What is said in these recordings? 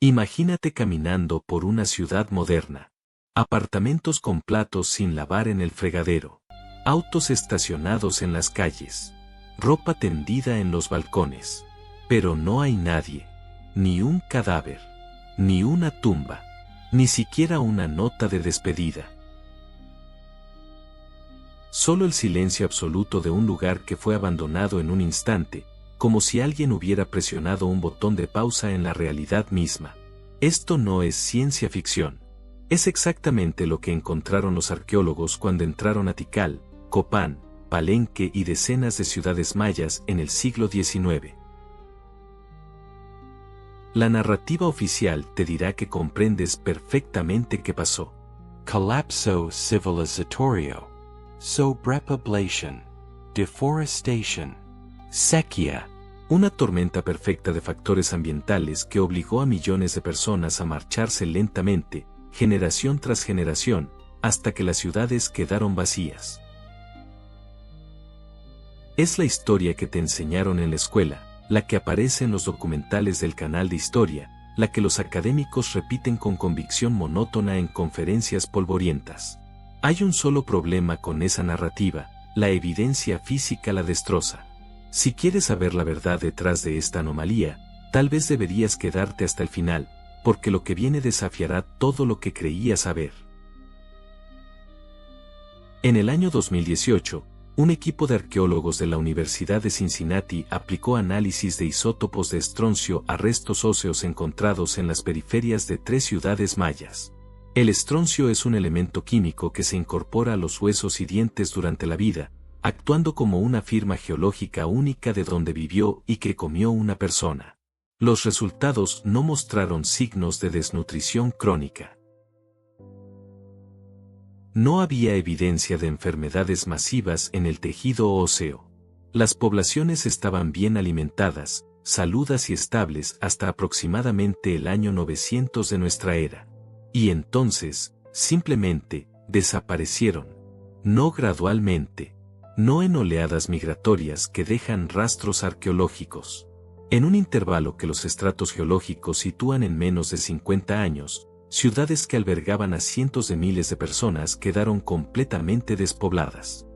Imagínate caminando por una ciudad moderna. Apartamentos con platos sin lavar en el fregadero. Autos estacionados en las calles. Ropa tendida en los balcones. Pero no hay nadie. Ni un cadáver. Ni una tumba. Ni siquiera una nota de despedida. Solo el silencio absoluto de un lugar que fue abandonado en un instante, como si alguien hubiera presionado un botón de pausa en la realidad misma. Esto no es ciencia ficción. Es exactamente lo que encontraron los arqueólogos cuando entraron a Tikal, Copán, Palenque y decenas de ciudades mayas en el siglo XIX. La narrativa oficial te dirá que comprendes perfectamente qué pasó. Collapso civilizatorio. Sobrepoblation. Deforestation. Sequía. Una tormenta perfecta de factores ambientales que obligó a millones de personas a marcharse lentamente, generación tras generación, hasta que las ciudades quedaron vacías. Es la historia que te enseñaron en la escuela, la que aparece en los documentales del canal de historia, la que los académicos repiten con convicción monótona en conferencias polvorientas. Hay un solo problema con esa narrativa: la evidencia física la destroza. Si quieres saber la verdad detrás de esta anomalía, tal vez deberías quedarte hasta el final, porque lo que viene desafiará todo lo que creías saber. En el año 2018, un equipo de arqueólogos de la Universidad de Cincinnati aplicó análisis de isótopos de estroncio a restos óseos encontrados en las periferias de 3 ciudades mayas. El estroncio es un elemento químico que se incorpora a los huesos y dientes durante la vida, actuando como una firma geológica única de donde vivió y que comió una persona. Los resultados no mostraron signos de desnutrición crónica. No había evidencia de enfermedades masivas en el tejido óseo. Las poblaciones estaban bien alimentadas, saludas y estables hasta aproximadamente el año 900 de nuestra era. Y entonces, simplemente, desaparecieron. No gradualmente. No en oleadas migratorias que dejan rastros arqueológicos. En un intervalo que los estratos geológicos sitúan en menos de 50 años, ciudades que albergaban a cientos de miles de personas quedaron completamente despobladas.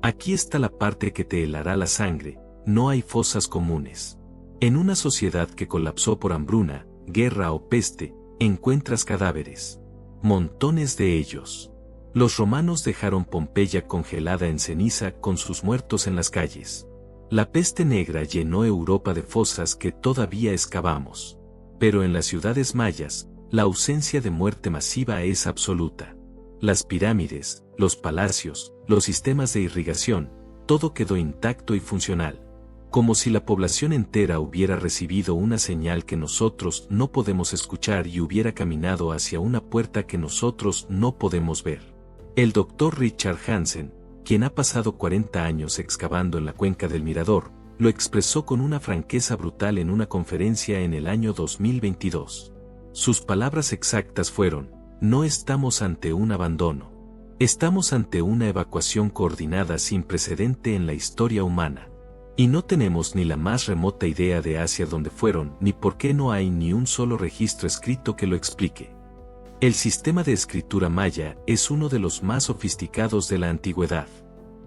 Aquí está la parte que te helará la sangre: no hay fosas comunes. En una sociedad que colapsó por hambruna, guerra o peste, encuentras cadáveres. Montones de ellos. Los romanos dejaron Pompeya congelada en ceniza con sus muertos en las calles. La peste negra llenó Europa de fosas que todavía excavamos. Pero en las ciudades mayas, la ausencia de muerte masiva es absoluta. Las pirámides, los palacios, los sistemas de irrigación, todo quedó intacto y funcional. Como si la población entera hubiera recibido una señal que nosotros no podemos escuchar y hubiera caminado hacia una puerta que nosotros no podemos ver. El Dr. Richard Hansen, quien ha pasado 40 años excavando en la cuenca del Mirador, lo expresó con una franqueza brutal en una conferencia en el año 2022. Sus palabras exactas fueron: no estamos ante un abandono. Estamos ante una evacuación coordinada sin precedente en la historia humana. Y no tenemos ni la más remota idea de hacia dónde fueron ni por qué no hay ni un solo registro escrito que lo explique. El sistema de escritura maya es uno de los más sofisticados de la antigüedad.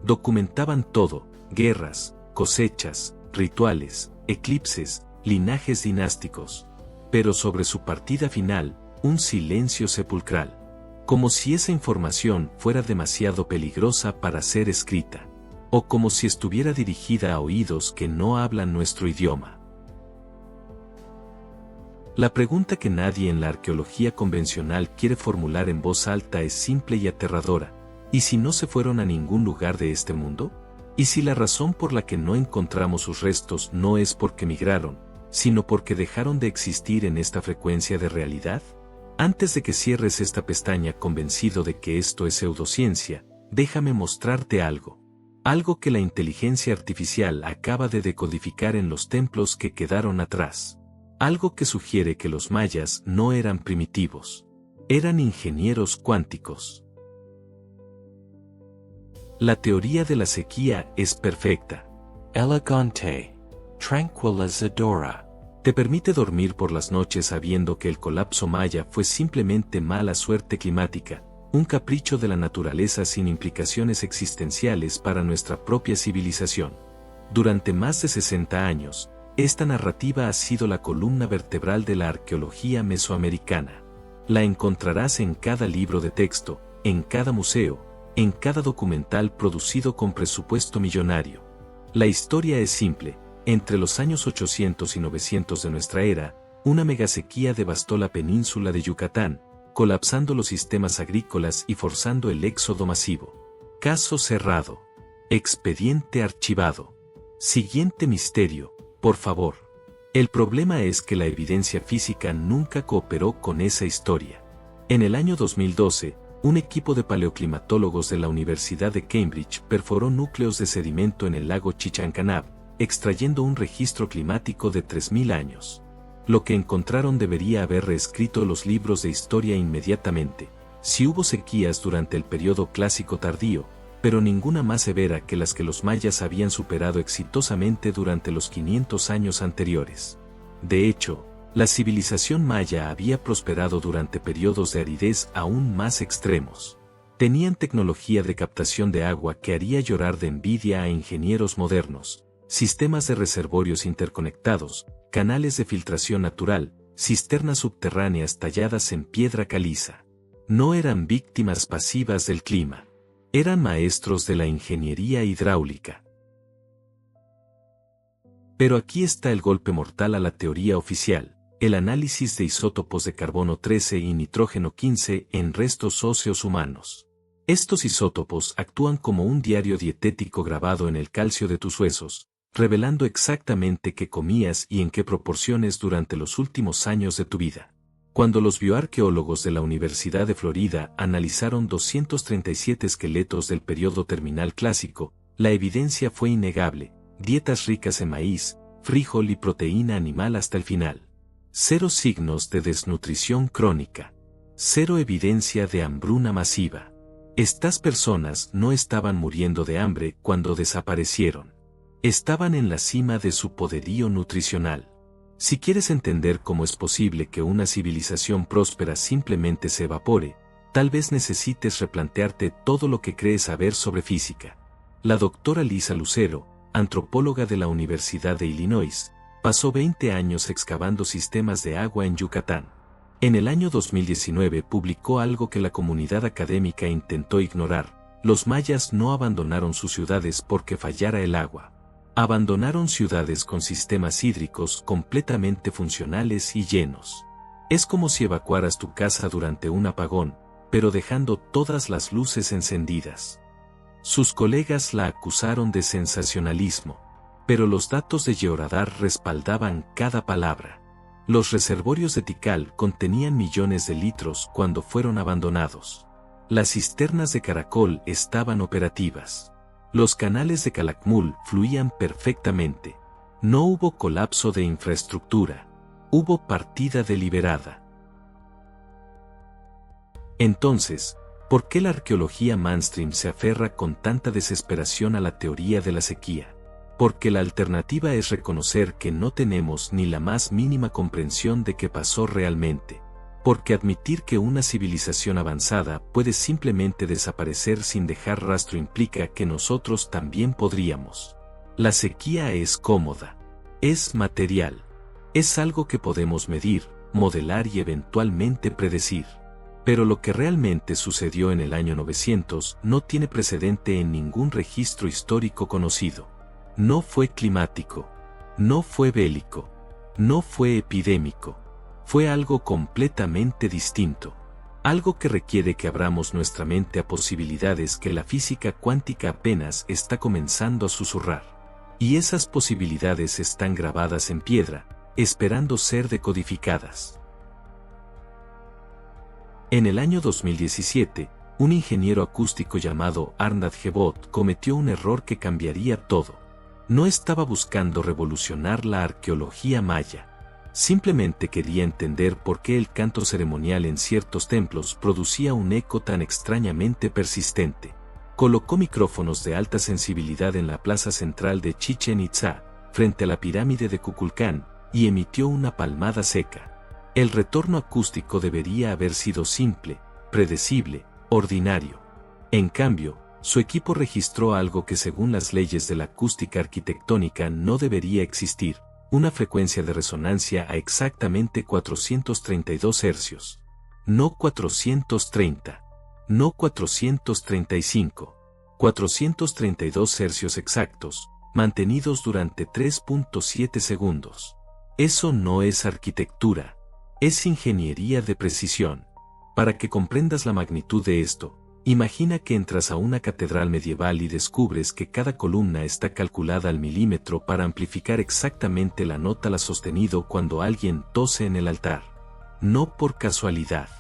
Documentaban todo: guerras, cosechas, rituales, eclipses, linajes dinásticos. Pero sobre su partida final, un silencio sepulcral. Como si esa información fuera demasiado peligrosa para ser escrita. O como si estuviera dirigida a oídos que no hablan nuestro idioma. La pregunta que nadie en la arqueología convencional quiere formular en voz alta es simple y aterradora: ¿y si no se fueron a ningún lugar de este mundo? ¿Y si la razón por la que no encontramos sus restos no es porque migraron, sino porque dejaron de existir en esta frecuencia de realidad? Antes de que cierres esta pestaña convencido de que esto es pseudociencia, déjame mostrarte algo. Algo que la inteligencia artificial acaba de decodificar en los templos que quedaron atrás. Algo que sugiere que los mayas no eran primitivos. Eran ingenieros cuánticos. La teoría de la sequía es perfecta. Elegante. Tranquilizadora. Te permite dormir por las noches sabiendo que el colapso maya fue simplemente mala suerte climática, un capricho de la naturaleza sin implicaciones existenciales para nuestra propia civilización. Durante más de 60 años, esta narrativa ha sido la columna vertebral de la arqueología mesoamericana. La encontrarás en cada libro de texto, en cada museo, en cada documental producido con presupuesto millonario. La historia es simple. Entre los años 800 y 900 de nuestra era, una megasequía devastó la península de Yucatán, colapsando los sistemas agrícolas y forzando el éxodo masivo. Caso cerrado. Expediente archivado. Siguiente misterio, por favor. El problema es que la evidencia física nunca cooperó con esa historia. En el año 2012, un equipo de paleoclimatólogos de la Universidad de Cambridge perforó núcleos de sedimento en el lago Chichancanab, extrayendo un registro climático de 3000 años. Lo que encontraron debería haber reescrito los libros de historia inmediatamente. Sí hubo sequías durante el periodo clásico tardío, pero ninguna más severa que las que los mayas habían superado exitosamente durante los 500 años anteriores. De hecho, la civilización maya había prosperado durante periodos de aridez aún más extremos. Tenían tecnología de captación de agua que haría llorar de envidia a ingenieros modernos, sistemas de reservorios interconectados, canales de filtración natural, cisternas subterráneas talladas en piedra caliza. No eran víctimas pasivas del clima. Eran maestros de la ingeniería hidráulica. Pero aquí está el golpe mortal a la teoría oficial, el análisis de isótopos de carbono 13 y nitrógeno 15 en restos óseos humanos. Estos isótopos actúan como un diario dietético grabado en el calcio de tus huesos, revelando exactamente qué comías y en qué proporciones durante los últimos años de tu vida. Cuando los bioarqueólogos de la Universidad de Florida analizaron 237 esqueletos del periodo terminal clásico, la evidencia fue innegable: dietas ricas en maíz, frijol y proteína animal hasta el final. Cero signos de desnutrición crónica. Cero evidencia de hambruna masiva. Estas personas no estaban muriendo de hambre cuando desaparecieron. Estaban en la cima de su poderío nutricional. Si quieres entender cómo es posible que una civilización próspera simplemente se evapore, tal vez necesites replantearte todo lo que crees saber sobre física. La doctora Lisa Lucero, antropóloga de la Universidad de Illinois, pasó 20 años excavando sistemas de agua en Yucatán. En el año 2019 publicó algo que la comunidad académica intentó ignorar: los mayas no abandonaron sus ciudades porque fallara el agua. Abandonaron ciudades con sistemas hídricos completamente funcionales y llenos. Es como si evacuaras tu casa durante un apagón, pero dejando todas las luces encendidas. Sus colegas la acusaron de sensacionalismo, pero los datos de Georadar respaldaban cada palabra. Los reservorios de Tikal contenían millones de litros cuando fueron abandonados. Las cisternas de Caracol estaban operativas. Los canales de Calakmul fluían perfectamente. No hubo colapso de infraestructura. Hubo partida deliberada. Entonces, ¿por qué la arqueología mainstream se aferra con tanta desesperación a la teoría de la sequía? Porque la alternativa es reconocer que no tenemos ni la más mínima comprensión de qué pasó realmente. Porque admitir que una civilización avanzada puede simplemente desaparecer sin dejar rastro implica que nosotros también podríamos. La sequía es cómoda. Es material. Es algo que podemos medir, modelar y eventualmente predecir. Pero lo que realmente sucedió en el año 900 no tiene precedente en ningún registro histórico conocido. No fue climático. No fue bélico. No fue epidémico. Fue algo completamente distinto. Algo que requiere que abramos nuestra mente a posibilidades que la física cuántica apenas está comenzando a susurrar. Y esas posibilidades están grabadas en piedra, esperando ser decodificadas. En el año 2017, un ingeniero acústico llamado Arnad Gebot cometió un error que cambiaría todo. No estaba buscando revolucionar la arqueología maya. Simplemente quería entender por qué el canto ceremonial en ciertos templos producía un eco tan extrañamente persistente. Colocó micrófonos de alta sensibilidad en la plaza central de Chichén Itzá, frente a la pirámide de Kukulcán, y emitió una palmada seca. El retorno acústico debería haber sido simple, predecible, ordinario. En cambio, su equipo registró algo que según las leyes de la acústica arquitectónica no debería existir, una frecuencia de resonancia a exactamente 432 hercios. No 430. No 435. 432 hercios exactos, mantenidos durante 3.7 segundos. Eso no es arquitectura, es ingeniería de precisión. Para que comprendas la magnitud de esto, imagina que entras a una catedral medieval y descubres que cada columna está calculada al milímetro para amplificar exactamente la nota la sostenido cuando alguien tose en el altar. No por casualidad,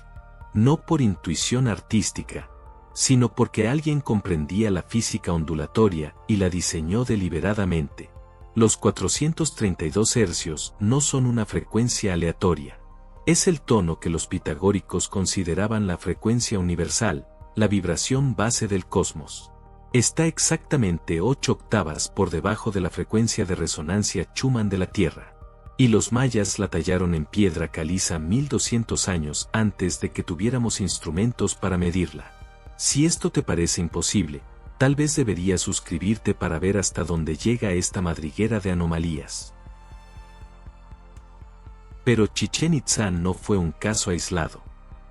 no por intuición artística, sino porque alguien comprendía la física ondulatoria y la diseñó deliberadamente. Los 432 hercios no son una frecuencia aleatoria. Es el tono que los pitagóricos consideraban la frecuencia universal, la vibración base del cosmos. Está exactamente 8 octavas por debajo de la frecuencia de resonancia Schumann de la Tierra. Y los mayas la tallaron en piedra caliza 1200 años antes de que tuviéramos instrumentos para medirla. Si esto te parece imposible, tal vez deberías suscribirte para ver hasta dónde llega esta madriguera de anomalías. Pero Chichén Itzá no fue un caso aislado.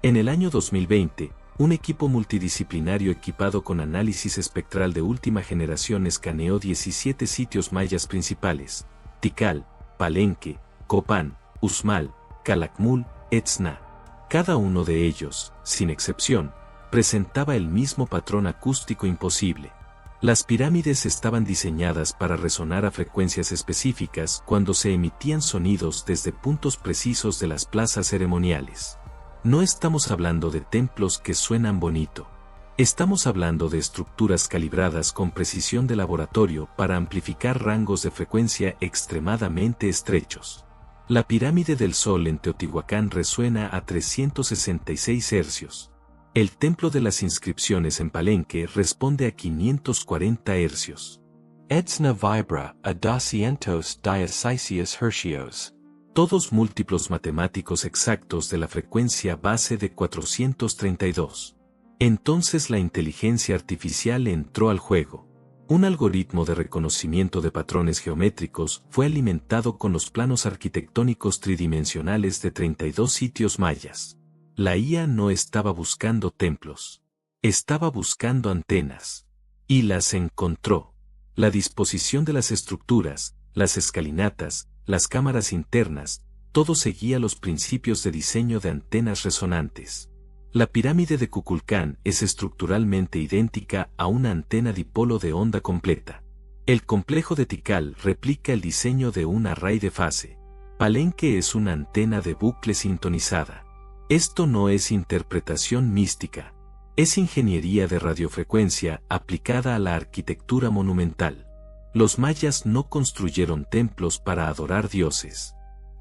En el año 2020, un equipo multidisciplinario equipado con análisis espectral de última generación escaneó 17 sitios mayas principales: Tikal, Palenque, Copán, Uxmal, Calakmul, Etzna. Cada uno de ellos, sin excepción, presentaba el mismo patrón acústico imposible. Las pirámides estaban diseñadas para resonar a frecuencias específicas cuando se emitían sonidos desde puntos precisos de las plazas ceremoniales. No estamos hablando de templos que suenan bonito. Estamos hablando de estructuras calibradas con precisión de laboratorio para amplificar rangos de frecuencia extremadamente estrechos. La pirámide del Sol en Teotihuacán resuena a 366 hercios. El templo de las inscripciones en Palenque responde a 540 hercios. Etzna vibra a 216 hercios. Todos múltiplos matemáticos exactos de la frecuencia base de 432. Entonces la inteligencia artificial entró al juego. Un algoritmo de reconocimiento de patrones geométricos fue alimentado con los planos arquitectónicos tridimensionales de 32 sitios mayas. La IA no estaba buscando templos. Estaba buscando antenas. Y las encontró. La disposición de las estructuras, las escalinatas, las cámaras internas, todo seguía los principios de diseño de antenas resonantes. La pirámide de Kukulcán es estructuralmente idéntica a una antena dipolo de onda completa. El complejo de Tikal replica el diseño de un array de fase. Palenque es una antena de bucle sintonizada. Esto no es interpretación mística. Es ingeniería de radiofrecuencia aplicada a la arquitectura monumental. Los mayas no construyeron templos para adorar dioses.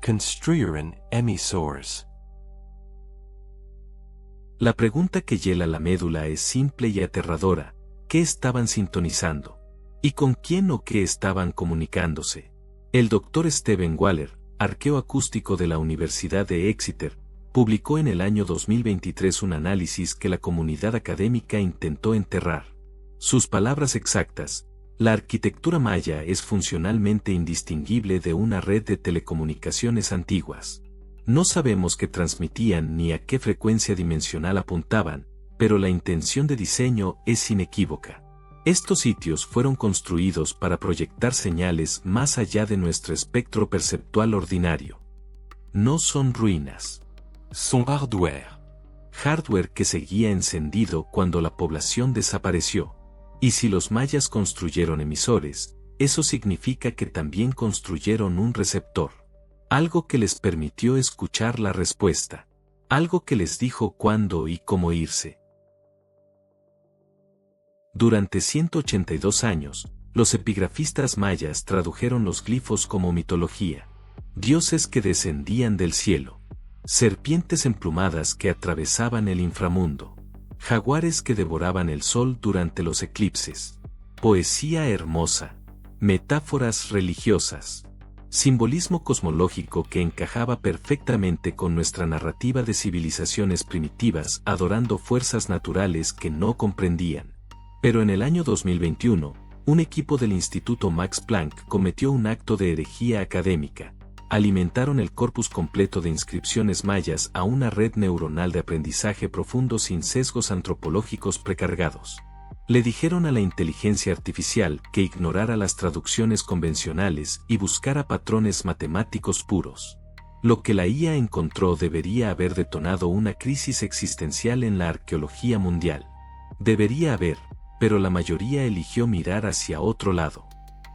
Construyeron emisores. La pregunta que hiela la médula es simple y aterradora: ¿qué estaban sintonizando? ¿Y con quién o qué estaban comunicándose? El Dr. Stephen Waller, arqueoacústico de la Universidad de Exeter, publicó en el año 2023 un análisis que la comunidad académica intentó enterrar. Sus palabras exactas: la arquitectura maya es funcionalmente indistinguible de una red de telecomunicaciones antiguas. No sabemos qué transmitían ni a qué frecuencia dimensional apuntaban, pero la intención de diseño es inequívoca. Estos sitios fueron construidos para proyectar señales más allá de nuestro espectro perceptual ordinario. No son ruinas. Son hardware. Hardware que seguía encendido cuando la población desapareció. Y si los mayas construyeron emisores, eso significa que también construyeron un receptor. Algo que les permitió escuchar la respuesta. Algo que les dijo cuándo y cómo irse. Durante 182 años, los epigrafistas mayas tradujeron los glifos como mitología. Dioses que descendían del cielo. Serpientes emplumadas que atravesaban el inframundo. Jaguares que devoraban el sol durante los eclipses. Poesía hermosa. Metáforas religiosas. Simbolismo cosmológico que encajaba perfectamente con nuestra narrativa de civilizaciones primitivas adorando fuerzas naturales que no comprendían. Pero en el año 2021, un equipo del Instituto Max Planck cometió un acto de herejía académica. Alimentaron el corpus completo de inscripciones mayas a una red neuronal de aprendizaje profundo sin sesgos antropológicos precargados. Le dijeron a la inteligencia artificial que ignorara las traducciones convencionales y buscara patrones matemáticos puros. Lo que la IA encontró debería haber detonado una crisis existencial en la arqueología mundial. Debería haber, pero la mayoría eligió mirar hacia otro lado.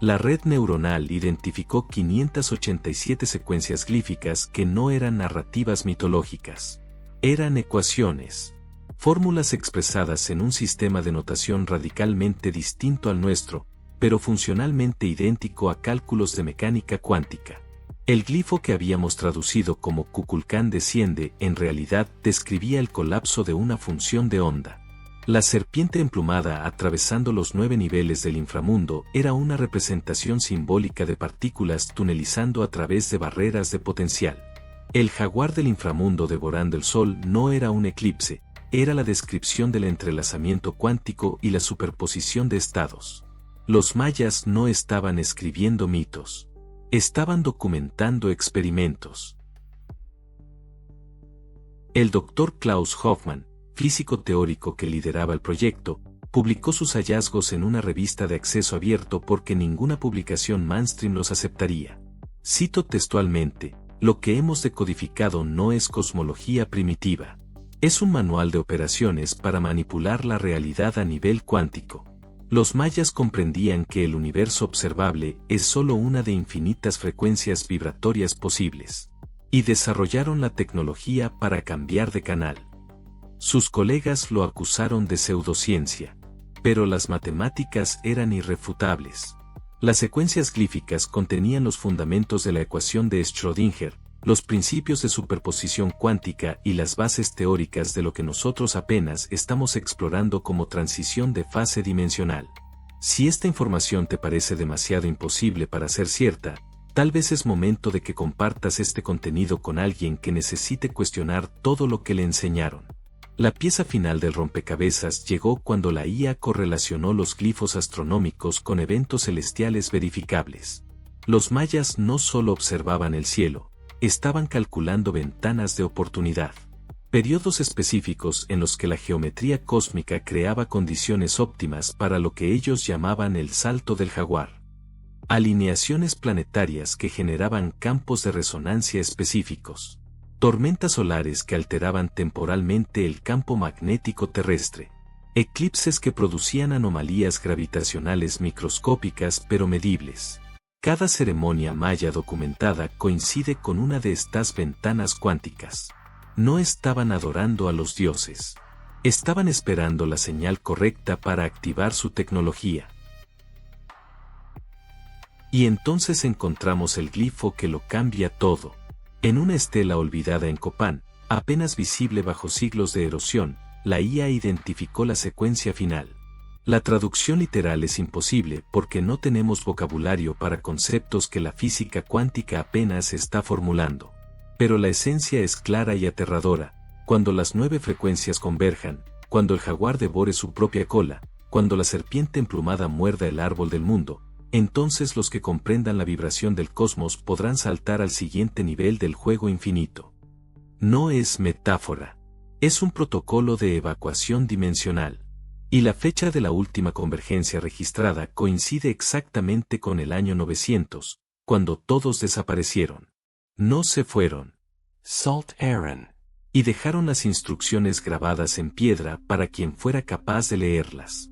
La red neuronal identificó 587 secuencias glíficas que no eran narrativas mitológicas. Eran ecuaciones. Fórmulas expresadas en un sistema de notación radicalmente distinto al nuestro, pero funcionalmente idéntico a cálculos de mecánica cuántica. El glifo que habíamos traducido como Kukulcán desciende en realidad describía el colapso de una función de onda. La serpiente emplumada atravesando los 9 niveles del inframundo era una representación simbólica de partículas tunelizando a través de barreras de potencial. El jaguar del inframundo devorando el sol no era un eclipse, era la descripción del entrelazamiento cuántico y la superposición de estados. Los mayas no estaban escribiendo mitos. Estaban documentando experimentos. El Dr. Klaus Hoffmann, físico teórico que lideraba el proyecto, publicó sus hallazgos en una revista de acceso abierto porque ninguna publicación mainstream los aceptaría. Cito textualmente: "Lo que hemos decodificado no es cosmología primitiva. Es un manual de operaciones para manipular la realidad a nivel cuántico". Los mayas comprendían que el universo observable es solo una de infinitas frecuencias vibratorias posibles. Y desarrollaron la tecnología para cambiar de canal. Sus colegas lo acusaron de pseudociencia. Pero las matemáticas eran irrefutables. Las secuencias glíficas contenían los fundamentos de la ecuación de Schrödinger, los principios de superposición cuántica y las bases teóricas de lo que nosotros apenas estamos explorando como transición de fase dimensional. Si esta información te parece demasiado imposible para ser cierta, tal vez es momento de que compartas este contenido con alguien que necesite cuestionar todo lo que le enseñaron. La pieza final del rompecabezas llegó cuando la IA correlacionó los glifos astronómicos con eventos celestiales verificables. Los mayas no solo observaban el cielo, estaban calculando ventanas de oportunidad. Periodos específicos en los que la geometría cósmica creaba condiciones óptimas para lo que ellos llamaban el salto del jaguar. Alineaciones planetarias que generaban campos de resonancia específicos. Tormentas solares que alteraban temporalmente el campo magnético terrestre. Eclipses que producían anomalías gravitacionales microscópicas pero medibles. Cada ceremonia maya documentada coincide con una de estas ventanas cuánticas. No estaban adorando a los dioses. Estaban esperando la señal correcta para activar su tecnología. Y entonces encontramos el glifo que lo cambia todo. En una estela olvidada en Copán, apenas visible bajo siglos de erosión, la IA identificó la secuencia final. La traducción literal es imposible porque no tenemos vocabulario para conceptos que la física cuántica apenas está formulando. Pero la esencia es clara y aterradora: cuando las 9 frecuencias converjan, cuando el jaguar devore su propia cola, cuando la serpiente emplumada muerda el árbol del mundo, entonces los que comprendan la vibración del cosmos podrán saltar al siguiente nivel del juego infinito. No es metáfora. Es un protocolo de evacuación dimensional. Y la fecha de la última convergencia registrada coincide exactamente con el año 900, cuando todos desaparecieron. No se fueron. Salt Aaron. Y dejaron las instrucciones grabadas en piedra para quien fuera capaz de leerlas.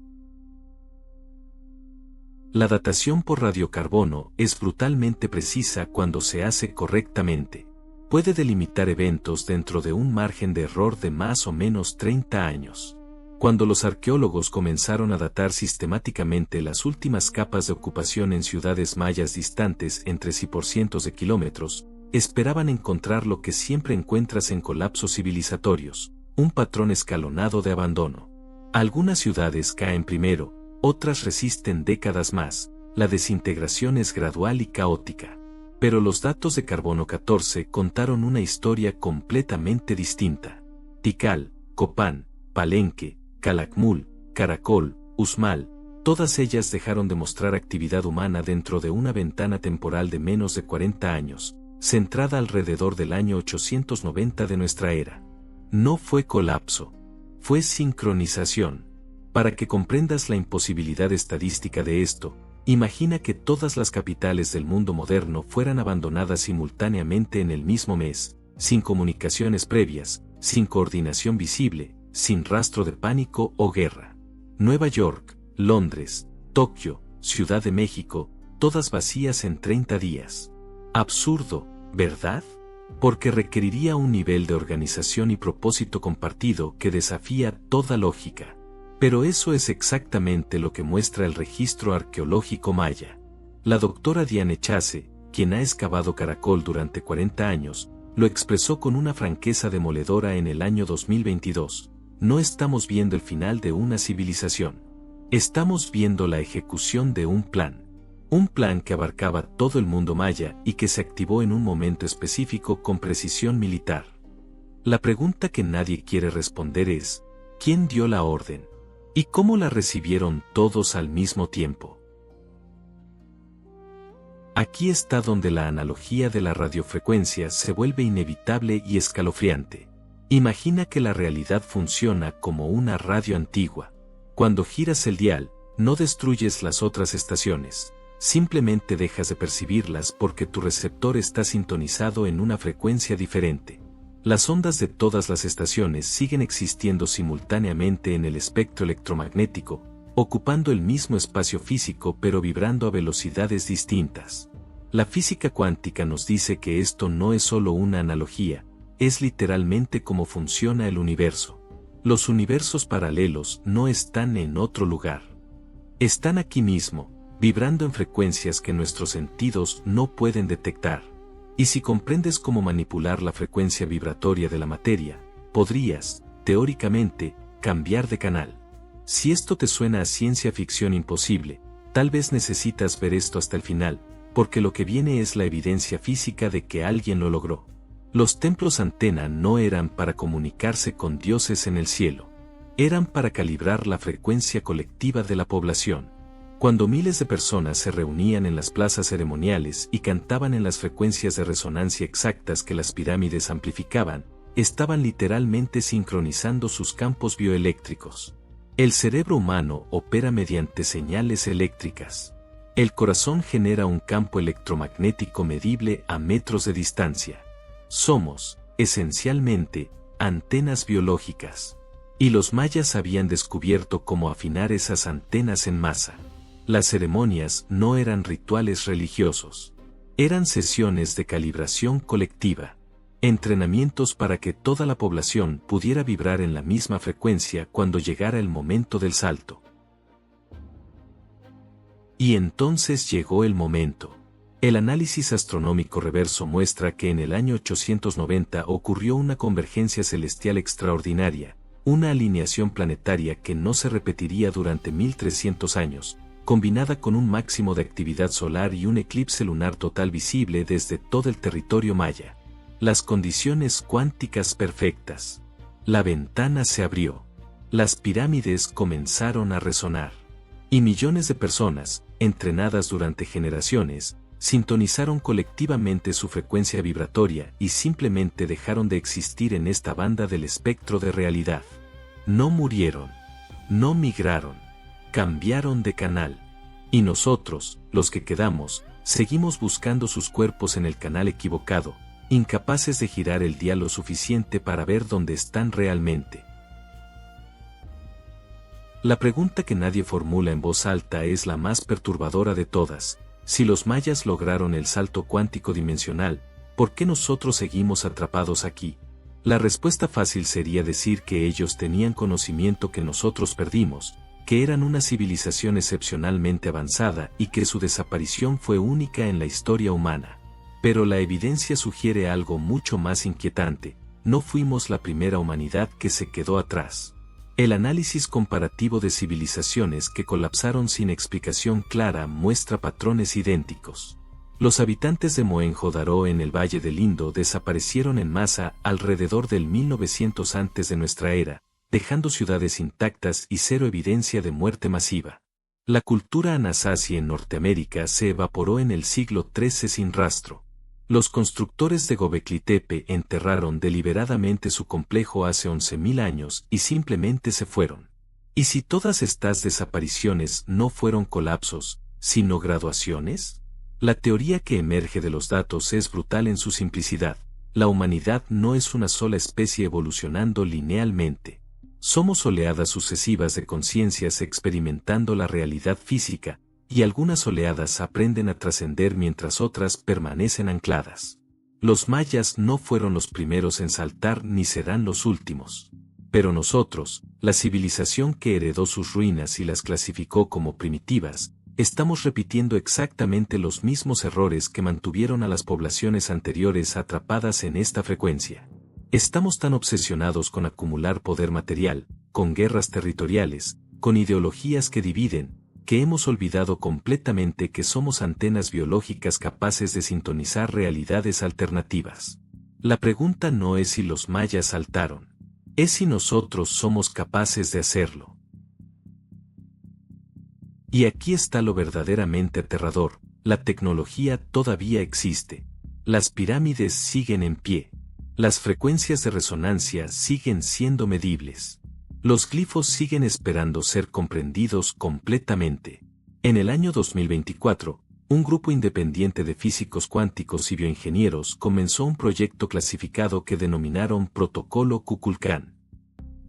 La datación por radiocarbono es brutalmente precisa cuando se hace correctamente. Puede delimitar eventos dentro de un margen de error de más o menos 30 años. Cuando los arqueólogos comenzaron a datar sistemáticamente las últimas capas de ocupación en ciudades mayas distantes entre sí por cientos de kilómetros, esperaban encontrar lo que siempre encuentras en colapsos civilizatorios: un patrón escalonado de abandono. Algunas ciudades caen primero, otras resisten décadas más. La desintegración es gradual y caótica. Pero los datos de carbono 14 contaron una historia completamente distinta. Tikal, Copán, Palenque, Calakmul, Caracol, Uxmal, todas ellas dejaron de mostrar actividad humana dentro de una ventana temporal de menos de 40 años, centrada alrededor del año 890 de nuestra era. No fue colapso, fue sincronización. Para que comprendas la imposibilidad estadística de esto, imagina que todas las capitales del mundo moderno fueran abandonadas simultáneamente en el mismo mes, sin comunicaciones previas, sin coordinación visible, sin rastro de pánico o guerra. Nueva York, Londres, Tokio, Ciudad de México, todas vacías en 30 días. Absurdo, ¿verdad? Porque requeriría un nivel de organización y propósito compartido que desafía toda lógica. Pero eso es exactamente lo que muestra el registro arqueológico maya. La doctora Diane Chase, quien ha excavado Caracol durante 40 años, lo expresó con una franqueza demoledora en el año 2022. No estamos viendo el final de una civilización. Estamos viendo la ejecución de un plan. Un plan que abarcaba todo el mundo maya y que se activó en un momento específico con precisión militar. La pregunta que nadie quiere responder es, ¿quién dio la orden? ¿Y cómo la recibieron todos al mismo tiempo? Aquí está donde la analogía de la radiofrecuencia se vuelve inevitable y escalofriante. Imagina que la realidad funciona como una radio antigua. Cuando giras el dial, no destruyes las otras estaciones. Simplemente dejas de percibirlas porque tu receptor está sintonizado en una frecuencia diferente. Las ondas de todas las estaciones siguen existiendo simultáneamente en el espectro electromagnético, ocupando el mismo espacio físico pero vibrando a velocidades distintas. La física cuántica nos dice que esto no es solo una analogía, es literalmente cómo funciona el universo. Los universos paralelos no están en otro lugar. Están aquí mismo, vibrando en frecuencias que nuestros sentidos no pueden detectar. Y si comprendes cómo manipular la frecuencia vibratoria de la materia, podrías, teóricamente, cambiar de canal. Si esto te suena a ciencia ficción imposible, tal vez necesitas ver esto hasta el final, porque lo que viene es la evidencia física de que alguien lo logró. Los templos antena no eran para comunicarse con dioses en el cielo. Eran para calibrar la frecuencia colectiva de la población. Cuando miles de personas se reunían en las plazas ceremoniales y cantaban en las frecuencias de resonancia exactas que las pirámides amplificaban, estaban literalmente sincronizando sus campos bioeléctricos. El cerebro humano opera mediante señales eléctricas. El corazón genera un campo electromagnético medible a metros de distancia. Somos, esencialmente, antenas biológicas. Y los mayas habían descubierto cómo afinar esas antenas en masa. Las ceremonias no eran rituales religiosos. Eran sesiones de calibración colectiva. Entrenamientos para que toda la población pudiera vibrar en la misma frecuencia cuando llegara el momento del salto. Y entonces llegó el momento. El análisis astronómico reverso muestra que en el año 890 ocurrió una convergencia celestial extraordinaria, una alineación planetaria que no se repetiría durante 1300 años, combinada con un máximo de actividad solar y un eclipse lunar total visible desde todo el territorio maya. Las condiciones cuánticas perfectas. La ventana se abrió. Las pirámides comenzaron a resonar. Y millones de personas, entrenadas durante generaciones, sintonizaron colectivamente su frecuencia vibratoria y simplemente dejaron de existir en esta banda del espectro de realidad. No murieron. No migraron. Cambiaron de canal. Y nosotros, los que quedamos, seguimos buscando sus cuerpos en el canal equivocado, incapaces de girar el dial lo suficiente para ver dónde están realmente. La pregunta que nadie formula en voz alta es la más perturbadora de todas. Si los mayas lograron el salto cuántico dimensional, ¿por qué nosotros seguimos atrapados aquí? La respuesta fácil sería decir que ellos tenían conocimiento que nosotros perdimos, que eran una civilización excepcionalmente avanzada y que su desaparición fue única en la historia humana. Pero la evidencia sugiere algo mucho más inquietante: no fuimos la primera humanidad que se quedó atrás. El análisis comparativo de civilizaciones que colapsaron sin explicación clara muestra patrones idénticos. Los habitantes de Mohenjo-Daro en el Valle del Indo desaparecieron en masa alrededor del 1900 antes de nuestra era, dejando ciudades intactas y cero evidencia de muerte masiva. La cultura Anasazi en Norteamérica se evaporó en el siglo XIII sin rastro. Los constructores de Gobekli Tepe enterraron deliberadamente su complejo hace 11.000 años y simplemente se fueron. ¿Y si todas estas desapariciones no fueron colapsos, sino graduaciones? La teoría que emerge de los datos es brutal en su simplicidad. La humanidad no es una sola especie evolucionando linealmente. Somos oleadas sucesivas de conciencias experimentando la realidad física, y algunas oleadas aprenden a trascender mientras otras permanecen ancladas. Los mayas no fueron los primeros en saltar ni serán los últimos. Pero nosotros, la civilización que heredó sus ruinas y las clasificó como primitivas, estamos repitiendo exactamente los mismos errores que mantuvieron a las poblaciones anteriores atrapadas en esta frecuencia. Estamos tan obsesionados con acumular poder material, con guerras territoriales, con ideologías que dividen, que hemos olvidado completamente que somos antenas biológicas capaces de sintonizar realidades alternativas. La pregunta no es si los mayas saltaron, es si nosotros somos capaces de hacerlo. Y aquí está lo verdaderamente aterrador, la tecnología todavía existe. Las pirámides siguen en pie. Las frecuencias de resonancia siguen siendo medibles. Los glifos siguen esperando ser comprendidos completamente. En el año 2024, un grupo independiente de físicos cuánticos y bioingenieros comenzó un proyecto clasificado que denominaron Protocolo Kukulcán.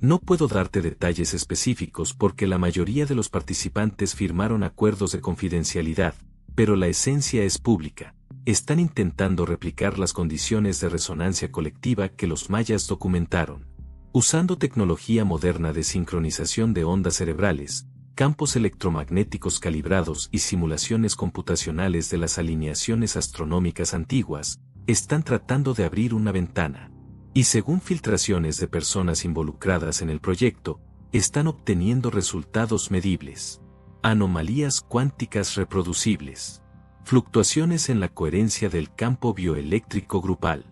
No puedo darte detalles específicos porque la mayoría de los participantes firmaron acuerdos de confidencialidad, pero la esencia es pública. Están intentando replicar las condiciones de resonancia colectiva que los mayas documentaron. Usando tecnología moderna de sincronización de ondas cerebrales, campos electromagnéticos calibrados y simulaciones computacionales de las alineaciones astronómicas antiguas, están tratando de abrir una ventana. Y según filtraciones de personas involucradas en el proyecto, están obteniendo resultados medibles. Anomalías cuánticas reproducibles. Fluctuaciones en la coherencia del campo bioeléctrico grupal.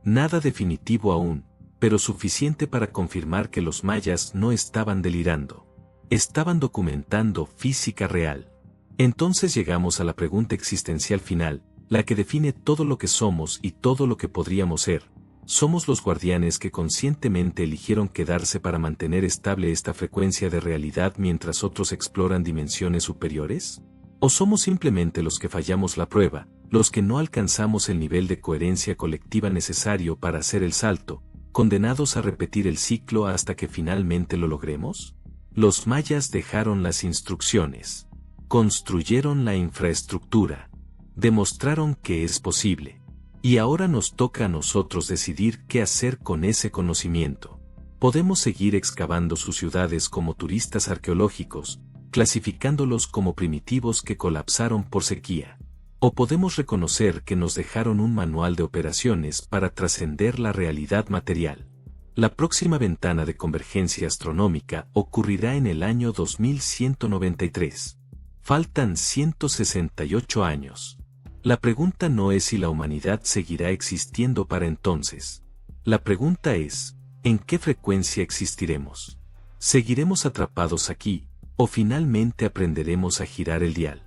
Nada definitivo aún, pero suficiente para confirmar que los mayas no estaban delirando. Estaban documentando física real. Entonces llegamos a la pregunta existencial final, la que define todo lo que somos y todo lo que podríamos ser. ¿Somos los guardianes que conscientemente eligieron quedarse para mantener estable esta frecuencia de realidad mientras otros exploran dimensiones superiores? ¿O somos simplemente los que fallamos la prueba, los que no alcanzamos el nivel de coherencia colectiva necesario para hacer el salto, condenados a repetir el ciclo hasta que finalmente lo logremos? Los mayas dejaron las instrucciones, construyeron la infraestructura, demostraron que es posible. Y ahora nos toca a nosotros decidir qué hacer con ese conocimiento. Podemos seguir excavando sus ciudades como turistas arqueológicos, clasificándolos como primitivos que colapsaron por sequía. O podemos reconocer que nos dejaron un manual de operaciones para trascender la realidad material. La próxima ventana de convergencia astronómica ocurrirá en el año 2193. Faltan 168 años. La pregunta no es si la humanidad seguirá existiendo para entonces. La pregunta es, ¿en qué frecuencia existiremos? ¿Seguiremos atrapados aquí, o finalmente aprenderemos a girar el dial?